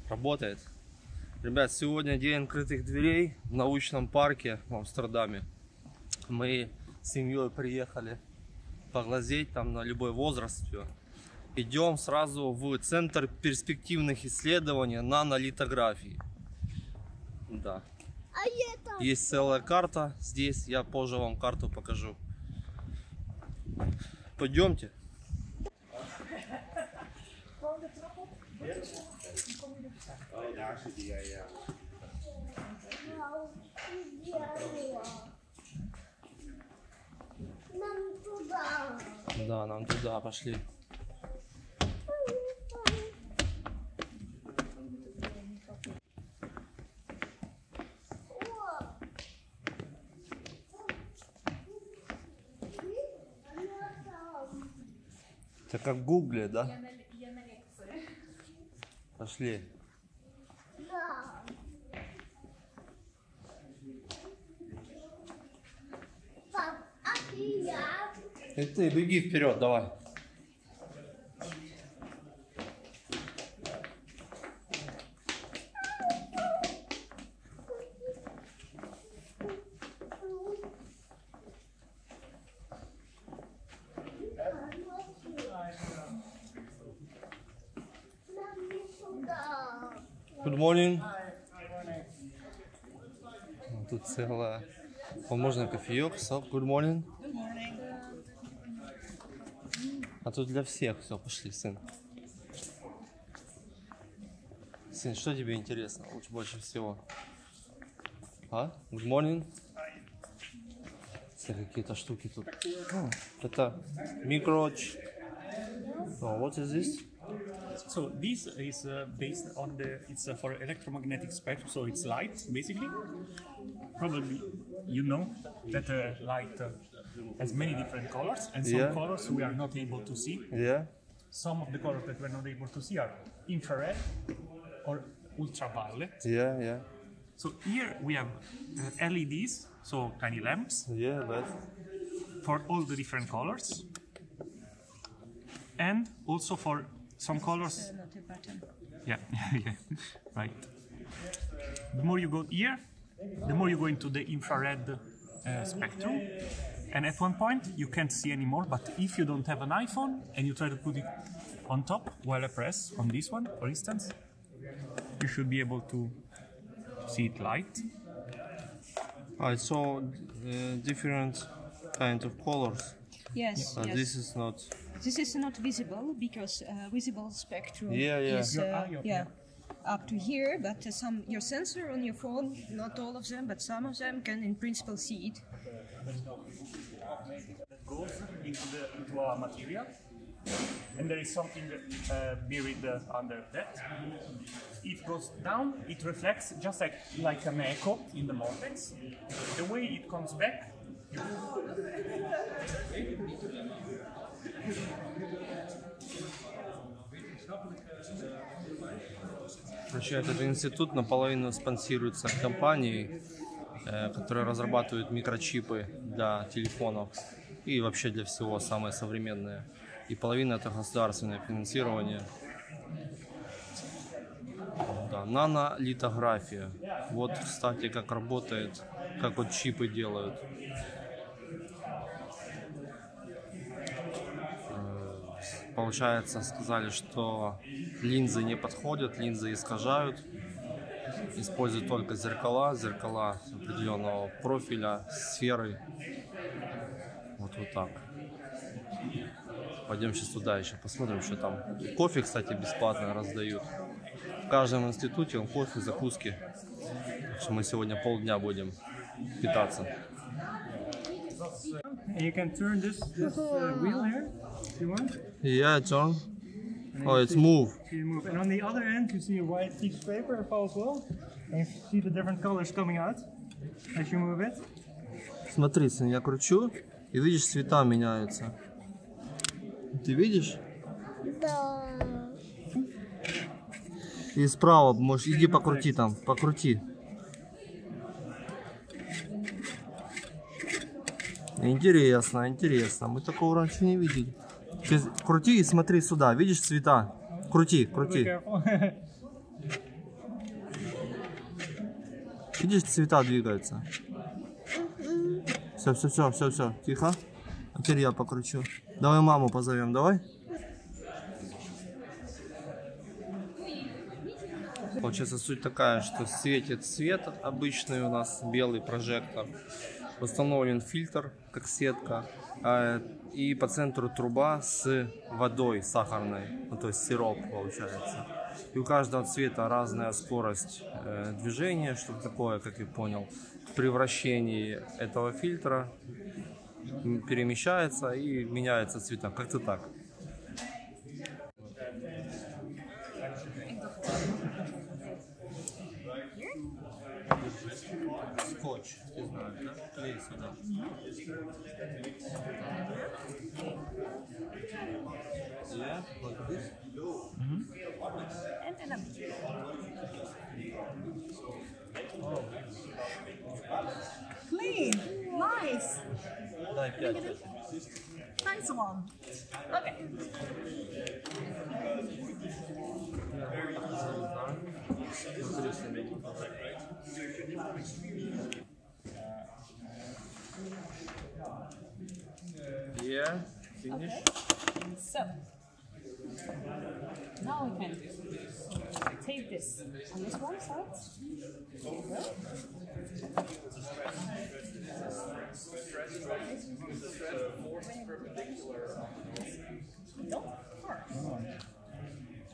Работает. Ребят, сегодня день открытых дверей в научном парке в Амстердаме. Мы с семьей приехали поглазеть там на любой возраст. Идем сразу в Центр перспективных исследований нанолитографии. Да. Есть целая карта здесь, я позже вам карту покажу. Пойдемте. Да, нам туда пошли. Это как в Гугле, да? Я на лекции. Пошли. Да. Пап, а я? И ты беги вперед, давай. Good morning. Тут целая. Можно кофеек, соп. Good morning. А тут для всех все, пошли, сын. Сын, что тебе интересно лучше больше всего? А? Good morning. Какие-то штуки тут. Это микроч. Oh, what is this? So this is based on it's for electromagnetic spectrum, so it's light basically. Probably you know that light has many different colors, and some colors we are not able to see. Yeah. Some of the colors that we're not able to see are infrared or ultraviolet. Yeah, yeah. So here we have LEDs, so tiny lamps. Yeah, but for all the different colors, and also for some colors. Yeah, yeah, right. The more you go here, the more you go into the infrared spectrum, and at one point you can't see anymore. But if you don't have an iPhone and you try to put it on top while I press on this one, for instance, you should be able to see it light. It's all different kind of colors. Yes, But yes. this is not. This is not visible because visible spectrum Yeah, yeah. is up to here. But your sensor on your phone, not all of them, but some of them can in principle see it. That goes into a material, and there is something buried under that. It goes down, it reflects just like an echo in the vortex. The way it comes back. Короче, этот институт наполовину спонсируется компанией, которая разрабатывает микрочипы для телефонов и вообще для всего самые современные. И половина это государственное финансирование. Да, нанолитография. Вот, кстати, как работает, как вот чипы делают. Получается, сказали, что линзы не подходят, линзы искажают. Используют только зеркала определенного профиля, сферы. Вот так. Пойдем сейчас туда еще посмотрим, что там. Кофе, кстати, бесплатно раздают. В каждом институте кофе, закуски. Так что мы сегодня полдня будем питаться. You can turn this wheel here if you want. Yeah, turn. Oh, it's move. You move. And on the other end, you see a white piece of paper as well. And you see the different colors coming out as you move it. Смотри, я кручу, и видишь, цвета меняются. Ты видишь? Да. И справа, можешь, иди покрути там, покрути. Интересно, интересно. Мы такого раньше не видели. Ты крути и смотри сюда. Видишь цвета? Крути, крути. Видишь, цвета двигаются. Все, тихо. А теперь я покручу. Давай маму позовем, давай. Получается, суть такая, что светит свет обычный у нас, белый прожектор. Установлен фильтр, как сетка. И по центру труба с водой сахарной, ну, то есть сироп получается. И у каждого цвета разная скорость движения, что-то такое, как я понял. При вращении этого фильтра перемещается и меняется цвета. Как-то так. Скотч, ты знаешь, да? Клей сюда. Yeah, like this. And then clean, nice, Дай 5. nice one. Okay. Yeah, finish. So now we can take this on this one side.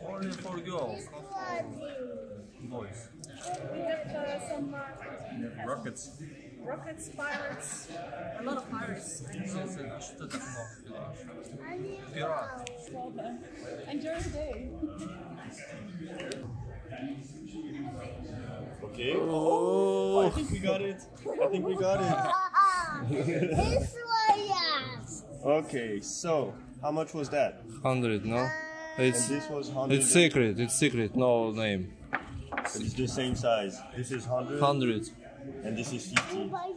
Only for girls, not for boys. We have some Rockets. rockets, pirates, a lot of pirates. Что так много? Пират. Well done. Enjoy the day. Okay. Oh, I think we got it. This one, yes. Okay, so how much was that? 100, no? And this was 100. It's secret, no name. It's the same size. This is 100, 100. and this is 50, right?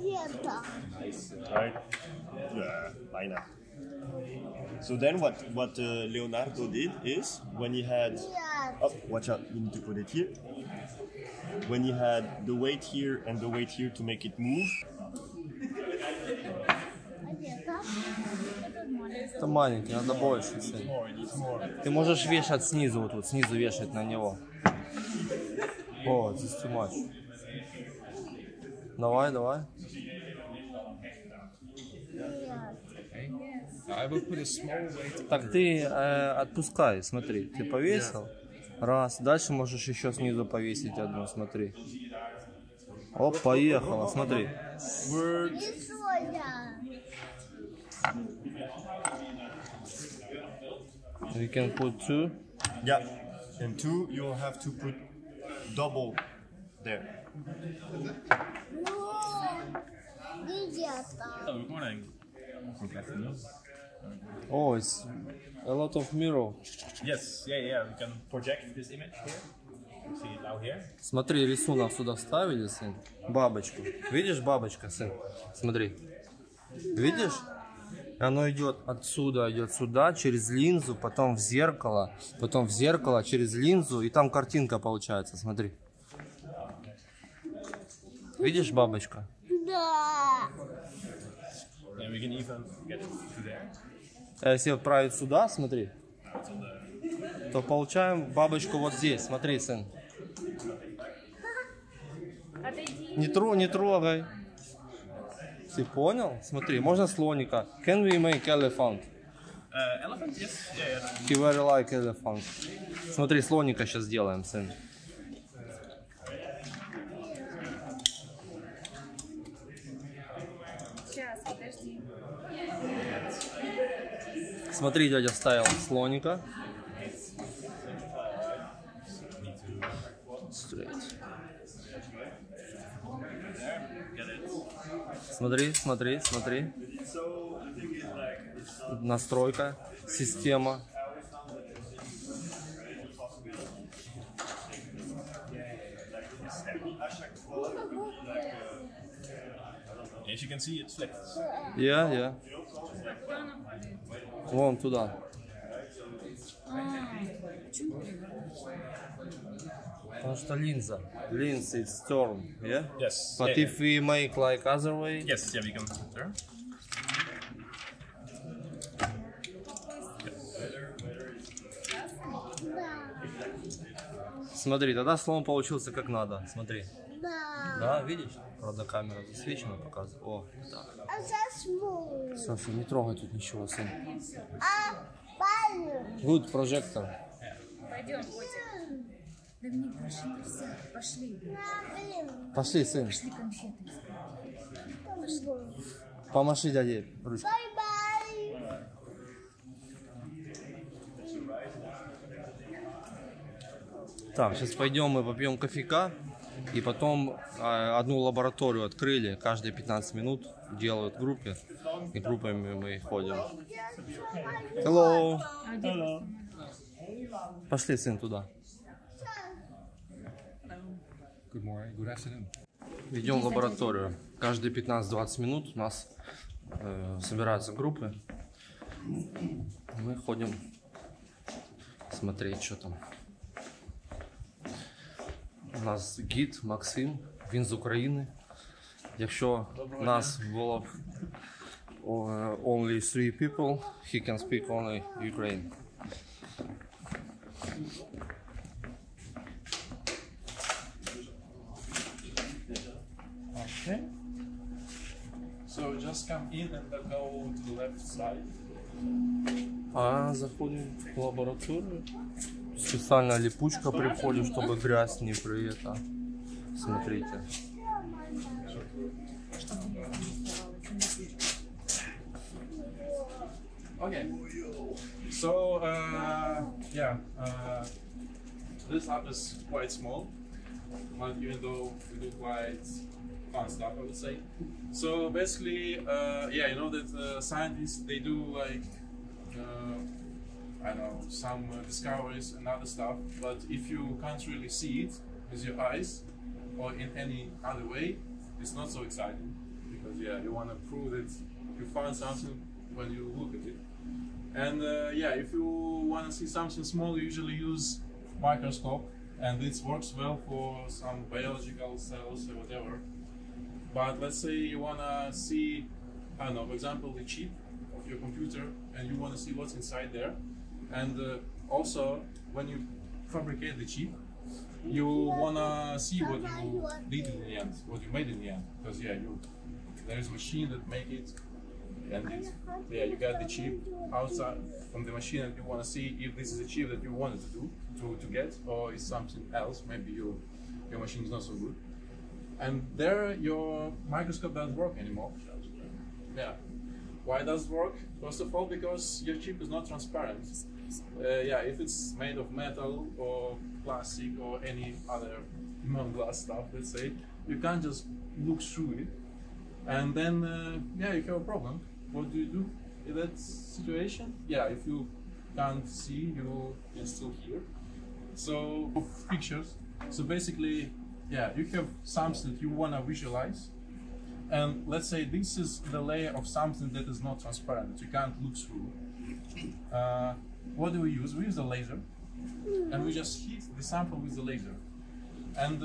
Yeah, why not? So then what Leonardo did is, when he had... Oh, watch out, you need to put it here. When he had the weight here and the weight here to make it move, Это маленький, надо больше. Ты можешь вешать снизу, вот тут, снизу вешать на него. О, здесь too much. Давай. I will put a small weight. Так, ты отпускай, смотри. Ты повесил. Раз. Дальше можешь еще снизу повесить одну, смотри. Оп, поехала, смотри. This one, We can put two. yeah, and two you'll have to put double there. Good morning. Good afternoon. Oh, it's a lot of mirror. Yes, yeah. We can project this image here. You see it out here. Смотри, рисунок сюда вставили, сын. Бабочку. Видишь, бабочка, сын? Смотри. Видишь? Оно идет отсюда, идет сюда, через линзу, потом в зеркало, через линзу, и там картинка получается, смотри. Видишь, бабочка? Да. And we can even get it to there. А если отправить сюда, смотри, то получаем бабочку вот здесь, смотри, сын. Не трогай. Ты понял? Смотри, можно слоника. Can we make elephant? Elephant, yes. Yeah. He very like elephant. Смотри, слоника сейчас сделаем, сын. Сейчас, подожди. Смотри, дядя вставил слоника. Straight. Смотри. Настройка, система. As you can see, it flips. Я. Вон туда. Потому что линза. Lens is turn, yeah? Yes. But yeah, if we make like other way, yes, yeah, we can turn. смотри, тогда слон получился как надо. Смотри. Да. Да, видишь? Правда, камера засвечена, показывает. О, так. А засму. Саша, не трогай тут ничего, сын. А палю. Good прожектор. Пойдем, Котя. Да мне больше нельзя. Пошли. Пошли, сын. Пошли конфеты. Помаши дяде ручкой. Бай-бай. Так, сейчас пойдем мы попьем кофейка. И потом одну лабораторию открыли. Каждые 15 минут делают в группе. И группами мы ходим. Hello. Hello. Пошли, сын, туда. Good morning, good afternoon. Идем в лабораторию. Каждые 15-20 минут у нас собираются группы. Мы ходим смотреть, что там. У нас гід Максим, він з України. Якщо нас було only 3 people, he can speak only Ukraine. Okay. So just come in and then go to the left side. А заходим в лабораторию. Специальная липучка при входе, чтобы грязь не при это. Смотрите. Okay. So this lab is quite small, but even though we do quite fun stuff, I would say. So basically, you know that scientists, they do like I don't know, some discoveries and other stuff, but if you can't really see it with your eyes or in any other way, it's not so exciting, because you want to prove that you found something when you look at it. And if you want to see something small, you usually use microscope, and it works well for some biological cells or whatever. But let's say you want to see, I don't know, for example, the chip of your computer, and you want to see what's inside there. And also, when you fabricate the chip, you wanna see what you did in the end, what you made in the end, because there is a machine that make it, and you got the chip outside from the machine, and you wanna see if this is a chip that you wanted to do to get, or is something else. Maybe your machine is not so good, and there your microscope doesn't work anymore. Yeah. Why does it work? First of all, because your chip is not transparent. If it's made of metal or plastic or any other non-glass stuff, let's say, you can't just look through it, and then you have a problem. What do you do in that situation? If you can't see, you can still hear. So pictures. So basically, you have something that you wanna visualize. And let's say this is the layer of something that is not transparent, that you can't look through. What do we use? We use a laser, and we just hit the sample with the laser. And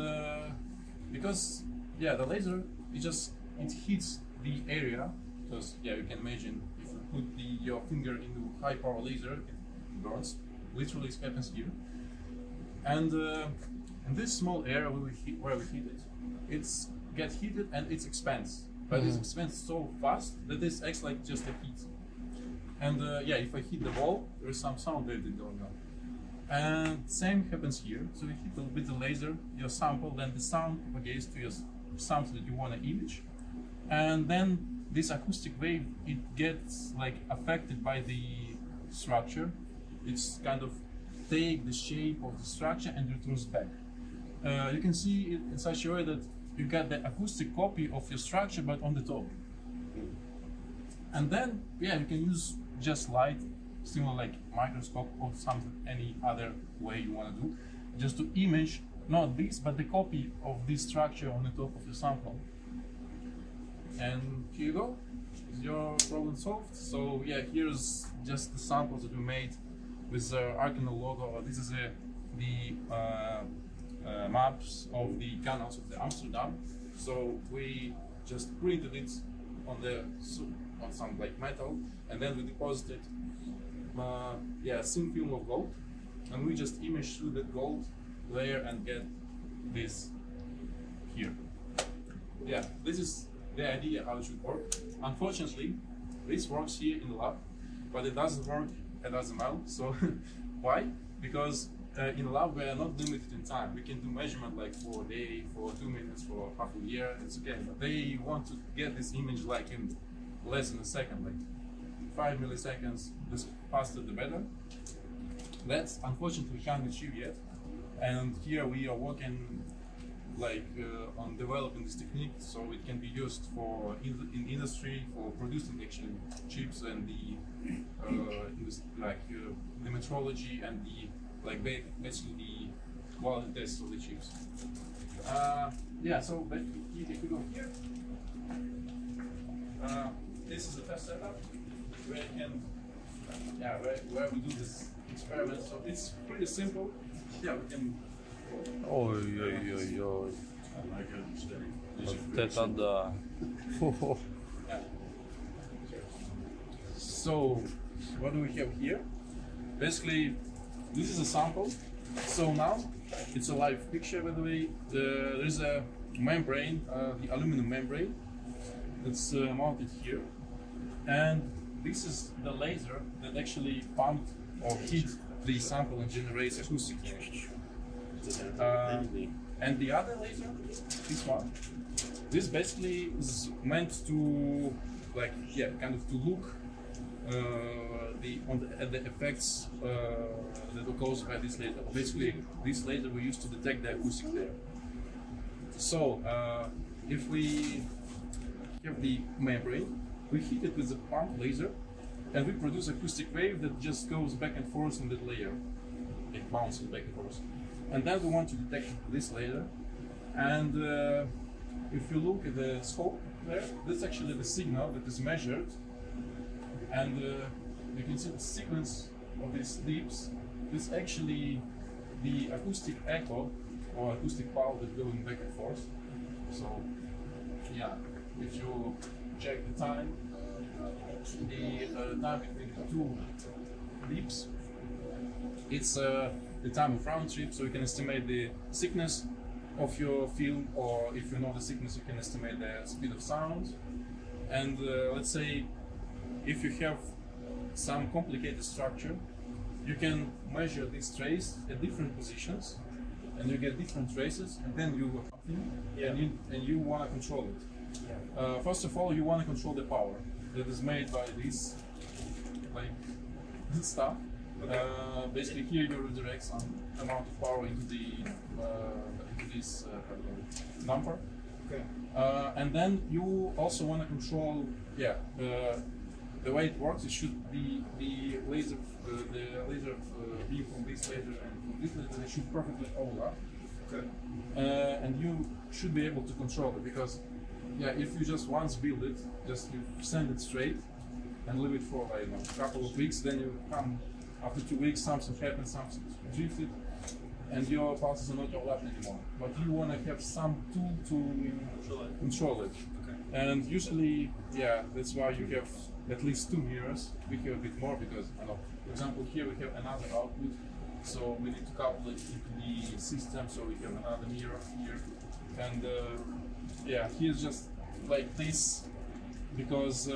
because the laser, it hits the area, because you can imagine if you put your finger into high power laser, it burns. Literally, it happens here. And in this small area where we hit it, it's get heated and it expands, but it expands so fast that this acts like just a heat. And if I hit the wall, there is some sound wave going on. And same happens here. So you hit with the laser your sample, then the sound propagates to your something that you want to image, and then this acoustic wave, it gets like affected by the structure. It's kind of take the shape of the structure and returns back. You can see it in such a way that you got the acoustic copy of your structure, but on the top. And then, you can use just light, similar like microscope or something, any other way you want to do, just to image not this, but the copy of this structure on the top of your sample. And here you go. Is your problem solved? So here's just the samples that we made with the ARCNL logo. This is the maps of the canals of the Amsterdam. So we just printed it on some like metal, and then we deposited thin film of gold, and we just image through the gold layer and get this here. Yeah, this is the idea how it should work. Unfortunately, this works here in the lab, but it doesn't work at ASML. So why? Because in the lab we are not limited in time. We can do measurement like for a day, for 2 minutes, for half a year. It's okay. But they want to get this image like in less than a second, like 5 milliseconds. The faster the better. That's unfortunately we can't achieve yet. And here we are working like on developing this technique so it can be used for in industry for producing actually chips and the the metrology and the basically the quality tests of the chips. So if we go here, this is the test setup where you can where we do this experiment. So it's pretty simple. Yeah, we can. Ой-ой-ой-ой. Вот это да. So, what do we have here? Basically, this is a sample. So now, it's a live picture, by the way. There is a membrane, the aluminum membrane, that's mounted here. And this is the laser that actually pumped or heat the sample and generates acoustic image. And the other laser, this one, this basically is meant to, kind of to look at the effects that are caused by this laser. Basically, this laser we use to detect the acoustic layer. So, if we have the membrane, we heat it with a pump laser, and we produce acoustic wave that just goes back and forth in that layer. It bounces back and forth. And then we want to detect this laser. And if you look at the scope there, that's actually the signal that is measured. And you can see the sequence of these leaps. This is actually the acoustic echo or acoustic pulse that's going back and forth. So, yeah, if you check the time, the time between the two leaps, it's the time of round trip, so you can estimate the thickness of your film, or if you know the thickness, you can estimate the speed of sound. And let's say if you have some complicated structure, you can measure these traces at different positions, and you get different traces, and then you and you want to control it. First of all, you want to control the power that is made by this stuff. Basically, here you redirect some amount of power into this number, and then you also want to control. The way it works, it should be the laser beam from this laser and from this laser. They should perfectly overlap, and you should be able to control it, because if you just once build it, just you send it straight and leave it for a couple of weeks, then you come. After 2 weeks, something happens, something drifted, and your pulses are not overlapping anymore. But you want to have some tool to control it. And usually, that's why you have at least 2 mirrors. We have a bit more because, for example, here we have another output, so we need to couple it into the system. So we have another mirror here, and here's just like this, because